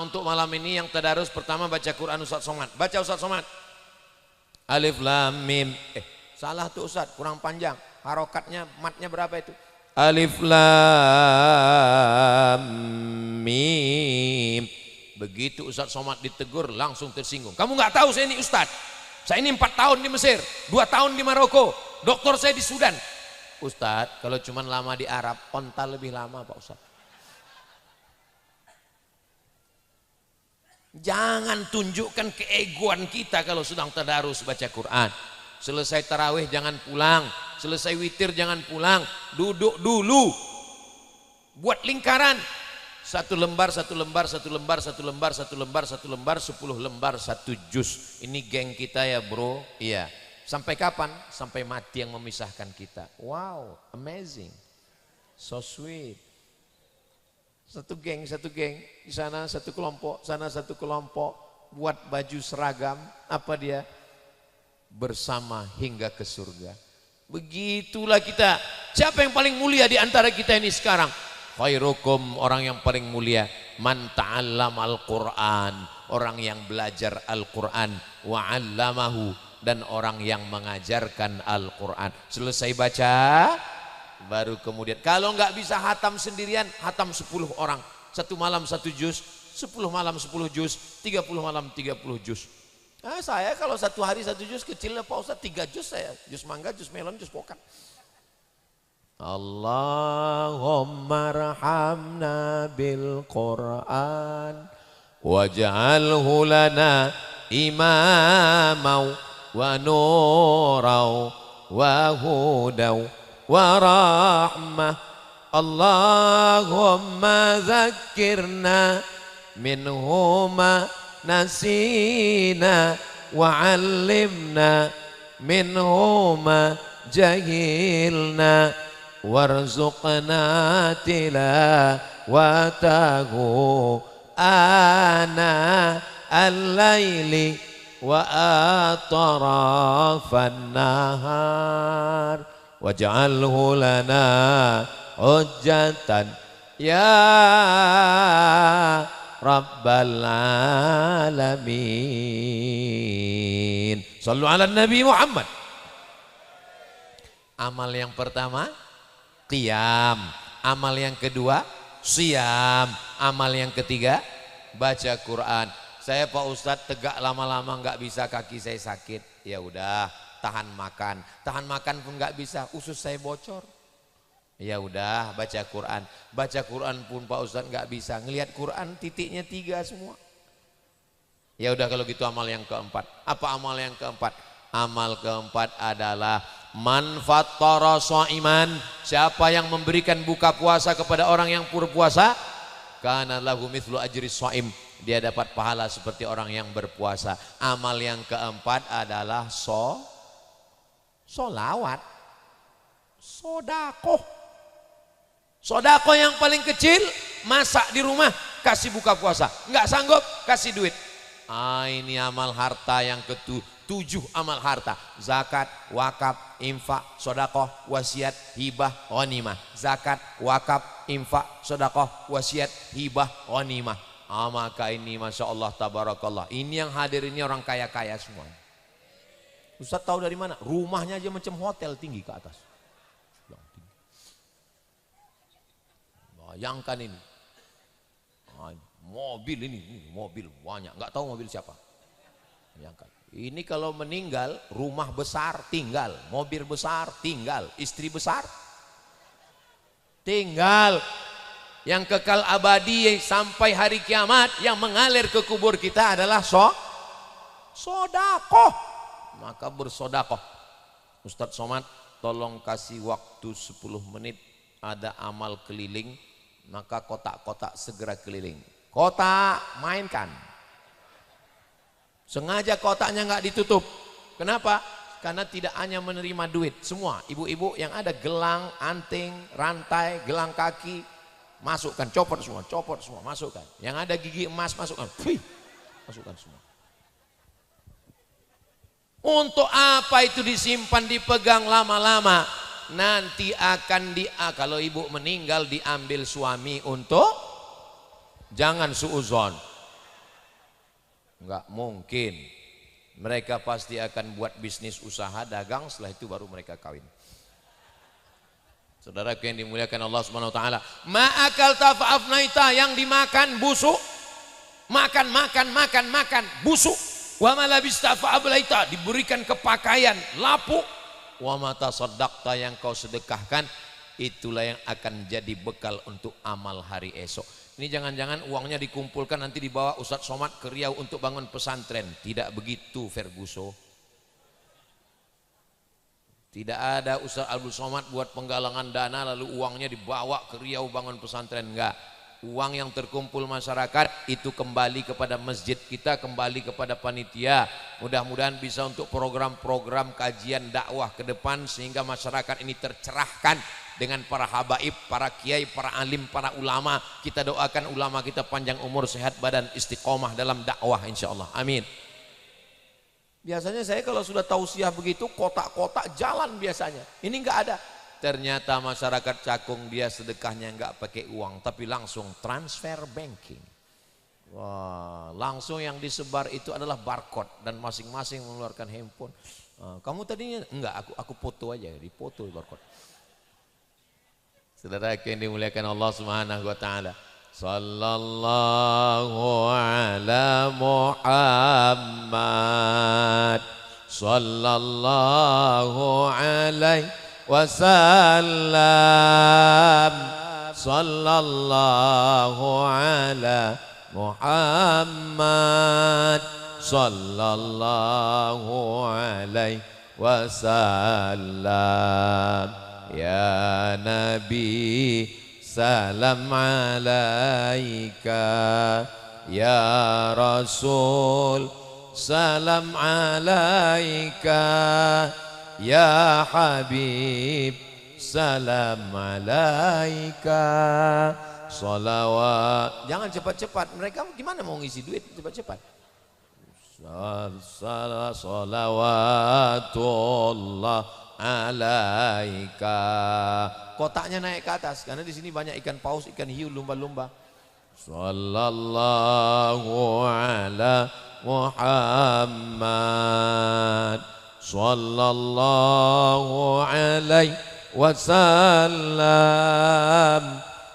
Untuk malam ini yang tadarus pertama baca Quran Ustaz Somad. Baca Ustaz Somad. Alif lam mim. Salah tuh Ustaz, kurang panjang. Harokatnya, matnya berapa itu? Alif lam mim. Begitu Ustaz Somad ditegur langsung tersinggung. Kamu nggak tahu saya ini Ustaz. Saya ini 4 tahun di Mesir, 2 tahun di Maroko, doktor saya di Sudan. Ustadz, kalau cuma lama di Arab, onta lebih lama Pak Ustadz. Jangan tunjukkan keegoan kita kalau sedang tadarus baca Quran. Selesai tarawih jangan pulang, selesai witir jangan pulang, duduk dulu. Buat lingkaran. 1 lembar, 1 lembar, 1 lembar, 1 lembar, 1 lembar, 1 lembar, 10 lembar, 1 juz. Ini geng kita ya bro. Iya. Sampai kapan? Sampai mati yang memisahkan kita. Wow, amazing. So sweet. Satu geng. Di sana satu kelompok, sana satu kelompok. Buat baju seragam. Apa dia? Bersama hingga ke surga. Begitulah kita. Siapa yang paling mulia di antara kita ini sekarang? Khairukum, orang yang paling mulia, man ta'allamal Qur'an, orang yang belajar Al-Qur'an, wa 'allamahu, dan orang yang mengajarkan Al-Qur'an. Selesai baca, baru kemudian. Kalau nggak bisa hatam sendirian, hatam 10 orang. 1 malam 1 juz, 10 malam 10 juz, 30 malam 30 juz. Nah, saya kalau 1 hari 1 juz kecilnya Pak Ustadz 3 juz saya. Juz mangga, juz melon, juz pokan. Allahumma rahamna bil Qur'an waj'alhu lana imamau wa nurau wa hudau wa rahmah. Allahumma zakkirna minhuma nasina wa 'allimna minhuma jahilna warzuqna tilawatahu ana al-laili wa atrafan nahar waj'alhu lana hujjatan ya rabbal alamin. Sallu ala Nabi Muhammad. Amal yang pertama qiyam, amal yang kedua siyam, amal yang ketiga baca Quran. Saya Pak Ustadz tegak lama-lama nggak bisa, kaki saya sakit. Ya udah, tahan makan pun nggak bisa, usus saya bocor. Ya udah, baca Quran. Baca Quran pun Pak Ustadz nggak bisa, ngelihat Quran titiknya 3 semua. Ya udah kalau gitu amal yang keempat. Apa amal yang keempat? Amal keempat adalah man fattara shaiman, siapa yang memberikan buka puasa kepada orang yang berpuasa, kana lahu mithlu ajri shaim, dia dapat pahala seperti orang yang berpuasa. Amal yang keempat adalah solawat, sodakoh. Sodakoh yang paling kecil, masak di rumah, kasih buka puasa. Enggak sanggup, kasih duit. Ini amal harta yang ketujuh, amal harta: zakat, wakaf, infak, sodakoh, wasiat, hibah, ghanimah. Zakat, wakaf, infak, sodakoh, wasiat, hibah, ghanimah. Maka ini masya Allah tabarakallah, ini yang hadir ini orang kaya-kaya semua. Ustaz tahu dari mana? Rumahnya aja macam hotel, tinggi ke atas. Bayangkan ini, mobil ini mobil banyak, nggak tahu mobil siapa. Bayangkan. Ini kalau meninggal, rumah besar tinggal, mobil besar tinggal, istri besar tinggal. Yang kekal abadi sampai hari kiamat, yang mengalir ke kubur kita adalah sodakoh. Maka bersodakoh. Ustadz Somad tolong kasih waktu 10 menit, ada amal keliling. Maka kotak-kotak segera keliling. Kotak mainkan. Sengaja kotaknya nggak ditutup. Kenapa? Karena tidak hanya menerima duit. Semua ibu-ibu yang ada gelang, anting, rantai, gelang kaki, masukkan, copot semua, masukkan. Yang ada gigi emas, masukkan. Masukkan semua. Untuk apa itu disimpan, dipegang lama-lama? Nanti akan kalau ibu meninggal diambil suami untuk, jangan suuzon. Enggak mungkin. Mereka pasti akan buat bisnis usaha dagang, setelah itu baru mereka kawin. Saudaraku yang dimuliakan Allah Subhanahu wa taala, ma'akal tafa'afnaita, yang dimakan busuk. Makan busuk. Wa malabista fa'ablaita, diberikan kepakaian lapuk. Wa mata saddaqta, yang kau sedekahkan, itulah yang akan jadi bekal untuk amal hari esok. Ini jangan-jangan uangnya dikumpulkan nanti dibawa Ustadz Somad ke Riau untuk bangun pesantren. Tidak begitu Ferguso. Tidak ada Ustadz Abdul Somad buat penggalangan dana lalu uangnya dibawa ke Riau bangun pesantren. Enggak. Uang yang terkumpul masyarakat itu kembali kepada masjid kita, kembali kepada panitia. Mudah-mudahan bisa untuk program-program kajian dakwah ke depan, sehingga masyarakat ini tercerahkan dengan para habaib, para kiai, para alim, para ulama. Kita doakan ulama kita panjang umur, sehat badan, istiqomah dalam dakwah insyaallah. Amin. Biasanya saya kalau sudah tausiah begitu, kotak-kotak jalan biasanya. Ini enggak ada. Ternyata masyarakat Cakung dia sedekahnya enggak pakai uang, tapi langsung transfer banking. Wah, langsung yang disebar itu adalah barcode dan masing-masing mengeluarkan handphone. Kamu tadinya enggak, aku foto aja, dipoto barcode. Saudara yang dimuliakan Allah Subhanahu wa taala. Sallallahu ala Muhammad. Sallallahu alaihi wasallam. Sallallahu ala Muhammad. Sallallahu alaihi wasallam. Ya Nabi salam alaika, ya Rasul salam alaika, ya Habib salam alaika. Salawat. Jangan cepat-cepat, mereka gimana mau ngisi duit cepat-cepat. Salawatullah alaika. Kotaknya naik ke atas karena di sini banyak ikan paus, ikan hiu, lumba-lumba. Sallallahu ala Muhammad. Sallallahu alaihi wasallam.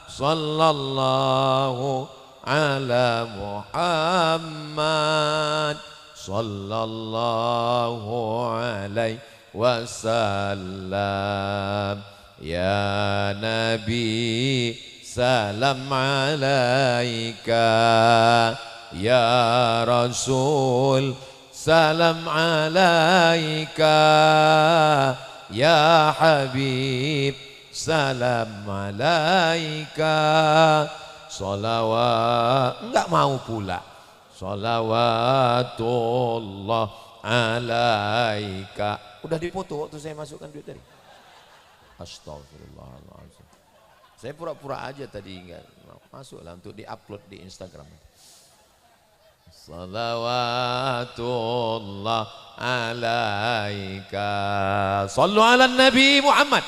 Sallallahu ala Muhammad. Sallallahu alaihi wasallam. Ya Nabi salam alaika, ya Rasul salam alaika, ya Habib salam alaika. Salawat, enggak mau pula. Salawatullah alaika. Udah dipoto waktu saya masukkan duit tadi. Astagfirullahaladzim. Saya pura-pura aja tadi enggak masuklah untuk di-upload di Instagram. Salawatullah alaika. Sallu ala Nabi Muhammad.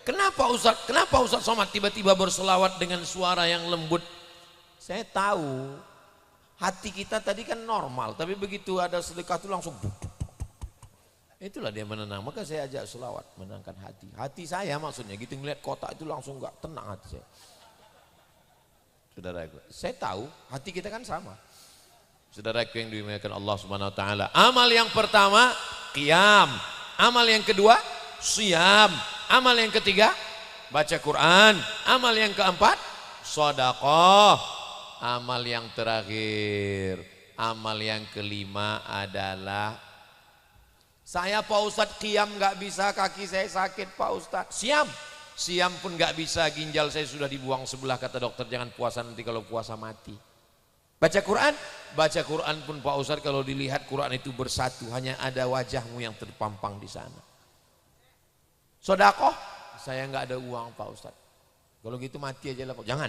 Kenapa Ustaz Somad tiba-tiba berselawat dengan suara yang lembut? Saya tahu hati kita tadi kan normal, tapi begitu ada sedekah itu langsung itulah dia menenang. Maka saya ajak selawat menenangkan hati. Hati saya maksudnya gitu, ngeliat kotak itu langsung enggak tenang hati saya. Saudara, saya tahu hati kita kan sama. Saudara yang dimuliakan Allah Subhanahu wa taala. Amal yang pertama qiyam. Amal yang kedua siyam. Amal yang ketiga baca Quran. Amal yang keempat sedekah. Amal yang terakhir, amal yang kelima adalah saya Pak Ustadz qiyam nggak bisa, kaki saya sakit Pak Ustadz. Siam pun nggak bisa, ginjal saya sudah dibuang sebelah, kata dokter jangan puasa nanti kalau puasa mati. Baca Quran pun Pak Ustadz kalau dilihat Quran itu bersatu, hanya ada wajahmu yang terpampang di sana. Sedekah, saya nggak ada uang Pak Ustadz. Kalau gitu mati aja lah. Jangan.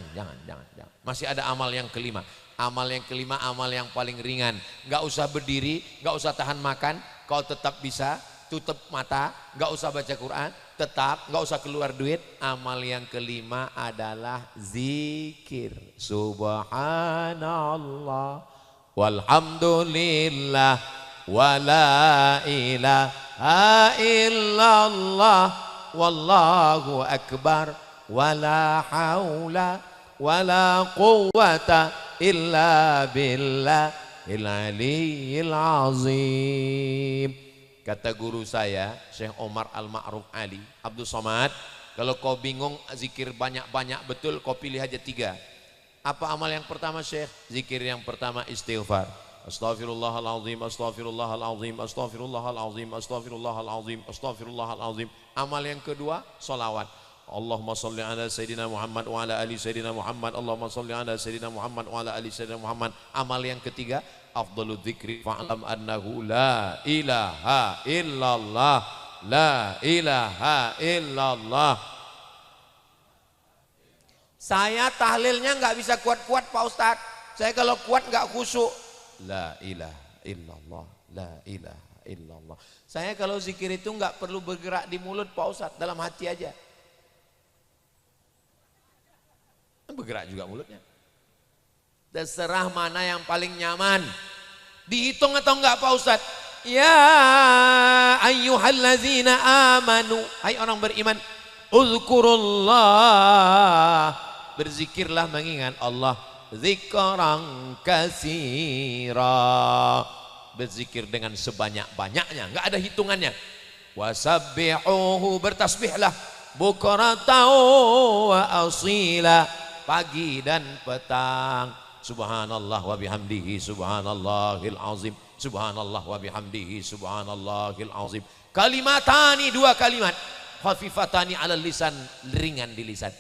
Masih ada amal yang kelima. Amal yang kelima, amal yang paling ringan. Nggak usah berdiri, nggak usah tahan makan. Kau tetap bisa tutup mata, nggak usah baca Quran, tetap nggak usah keluar duit. Amal yang kelima adalah zikir. Subhanallah, walhamdulillah, wala ilaha illallah, wallahu akbar. Wala haula wala quwwata illa billahil aliyyil azim. Kata guru saya Syekh Omar Al-Ma'ruf Ali Abdul Somad, kalau kau bingung zikir banyak-banyak betul, kau pilih aja 3. Apa amal yang pertama Syekh? Zikir yang pertama istighfar. Astaghfirullahaladzim, astaghfirullahaladzim, astaghfirullahaladzim, astaghfirullahaladzim, astaghfirullahaladzim. Amal yang kedua sholawat. Allahumma salli ala Sayyidina Muhammad wa ala ali Sayyidina Muhammad. Allahumma salli ala Sayyidina Muhammad wa ala ali Sayyidina Muhammad. Amal yang ketiga, afdalu dzikri fa'lam annahu la ilaha illallah. La ilaha illallah. Saya tahlilnya nggak bisa kuat-kuat Pak Ustadz. Saya kalau kuat nggak khusyuk. La ilaha illallah, la ilaha illallah. Saya kalau zikir itu nggak perlu bergerak di mulut Pak Ustadz, dalam hati aja. Bergerak juga mulutnya. Terserah mana yang paling nyaman. Dihitung atau enggak Pak Ustadz? Ya ayyuhallazina amanu, hai orang beriman, Uzkurullah, berzikirlah mengingat Allah. Zikran katsira, berzikir dengan sebanyak-banyaknya, enggak ada hitungannya. Wasabbihuhu, bertasbihlah. Bukratan wa asila, pagi dan petang. Subhanallah wa bihamdihi subhanallahil azim. Subhanallah wa bihamdihi subhanallahil azim. Kalimatani, dua kalimat. Khafifatani alal lisan, ringan di lisan.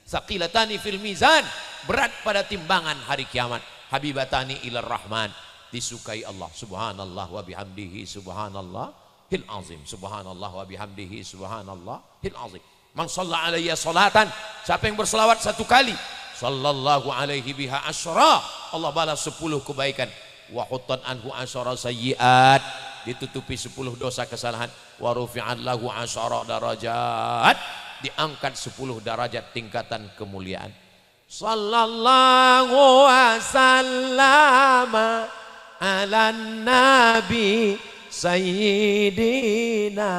Saqilatani fil mizan, berat pada timbangan hari kiamat. Habibatani ilar rahman, disukai Allah. Subhanallah wa bihamdihi subhanallahil azim. Subhanallah wa bihamdihi subhanallahil azim. Man shalla alayya salatan, siapa yang berselawat satu kali, sallallahu alaihi biha asyra, Allah balas 10 kebaikan. Wa huttan anhu asyra sayyiat, ditutupi 10 dosa kesalahan. Wa rufi'an lahu asyra darajat, diangkat 10 derajat tingkatan kemuliaan. Sallallahu wasallam ala nabi sayyidina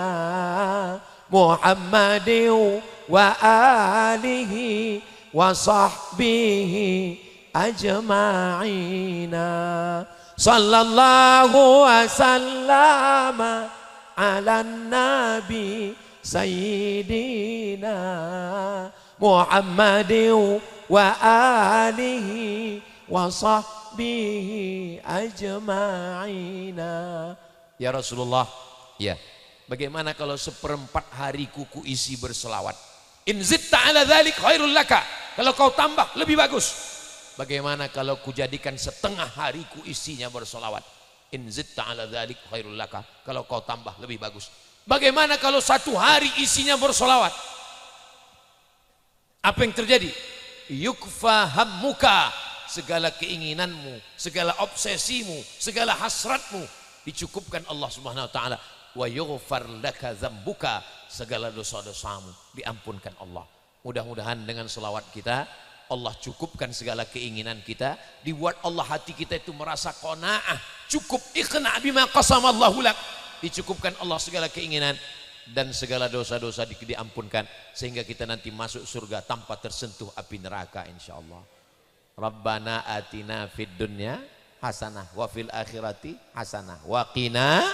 Muhammadin wa alihi wa sahbihi ajma'ina. Sallallahu wasallam ala nabi sayyidina Muhammadin wa alihi wa sahbihi ajma'ina. Ya Rasulullah, ya, bagaimana kalau 1/4 hari kuku isi berselawat? In zitta ala dzalik khairul laka, kalau kau tambah lebih bagus. Bagaimana kalau kujadikan 1/2 hariku isinya berselawat? In zitta ala dzalik khairul laka, kalau kau tambah lebih bagus. Bagaimana kalau 1 hari isinya bersolawat? Apa yang terjadi? Yukfa hammuka, segala keinginanmu, segala obsesimu, segala hasratmu dicukupkan Allah Subhanahu wa taala. Wa yughfar laka dzambuka, segala dosa-dosamu diampunkan Allah. Mudah-mudahan dengan selawat kita Allah cukupkan segala keinginan kita, dibuat Allah hati kita itu merasa qanaah, cukup, iqna' bima qasamallahu lak, dicukupkan Allah segala keinginan dan segala dosa-dosa diampunkan, sehingga kita nanti masuk surga tanpa tersentuh api neraka insyaallah. Rabbana atina fid dunya hasanah wa fil akhirati hasanah wa qina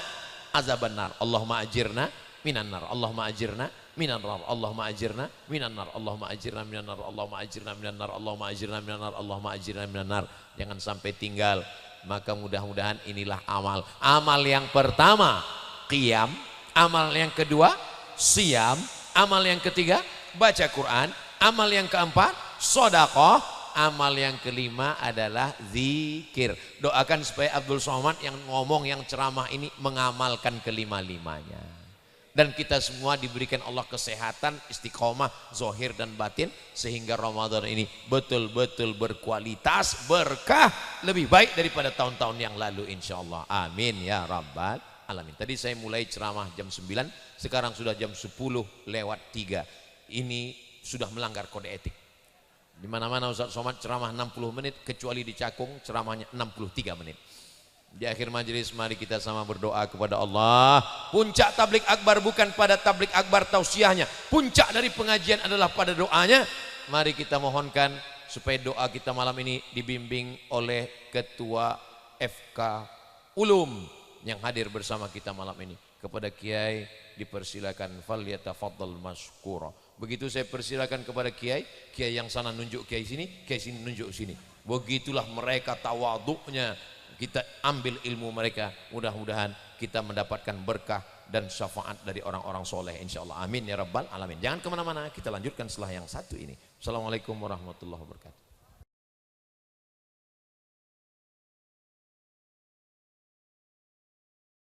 azabannar. Allahumma ajirna minan nar, Allahumma ajirna minan nar, Allahumma ajirna minan nar, Allahumma ajirna minan nar, Allahumma ajirna minan nar, Allahumma ajirna minan nar, Allahumma ajirna minan nar. Jangan sampai tinggal. Maka mudah-mudahan inilah amal. Amal yang pertama qiyam, amal yang kedua siyam, amal yang ketiga baca Quran, amal yang keempat sedekah, amal yang kelima adalah zikir. Doakan supaya Abdul Somad yang ngomong, yang ceramah ini mengamalkan kelima-limanya. Dan kita semua diberikan Allah kesehatan, istiqomah, zohir dan batin, sehingga Ramadan ini betul-betul berkualitas, berkah, lebih baik daripada tahun-tahun yang lalu insyaallah. Amin ya rabbal alamin. Tadi saya mulai ceramah jam 9, sekarang sudah jam 10:03. Ini sudah melanggar kode etik. Di mana-mana Ustaz Somad ceramah 60 menit, kecuali di Cakung ceramahnya 63 menit. Di akhir majelis mari kita sama berdoa kepada Allah. Puncak tablik akbar bukan pada tablik akbar tausiahnya, puncak dari pengajian adalah pada doanya. Mari kita mohonkan supaya doa kita malam ini dibimbing oleh Ketua FK Ulum yang hadir bersama kita malam ini. Kepada Kiai dipersilakan falyatafaddal masykura. Begitu saya persilakan kepada Kiai, Kiai yang sana nunjuk Kiai sini nunjuk sini. Begitulah mereka tawaduknya. Kita ambil ilmu mereka, mudah-mudahan kita mendapatkan berkah dan syafaat dari orang-orang soleh insyaallah. Amin ya rabbal alamin. Jangan kemana-mana, kita lanjutkan setelah yang satu ini. Assalamualaikum warahmatullahi wabarakatuh.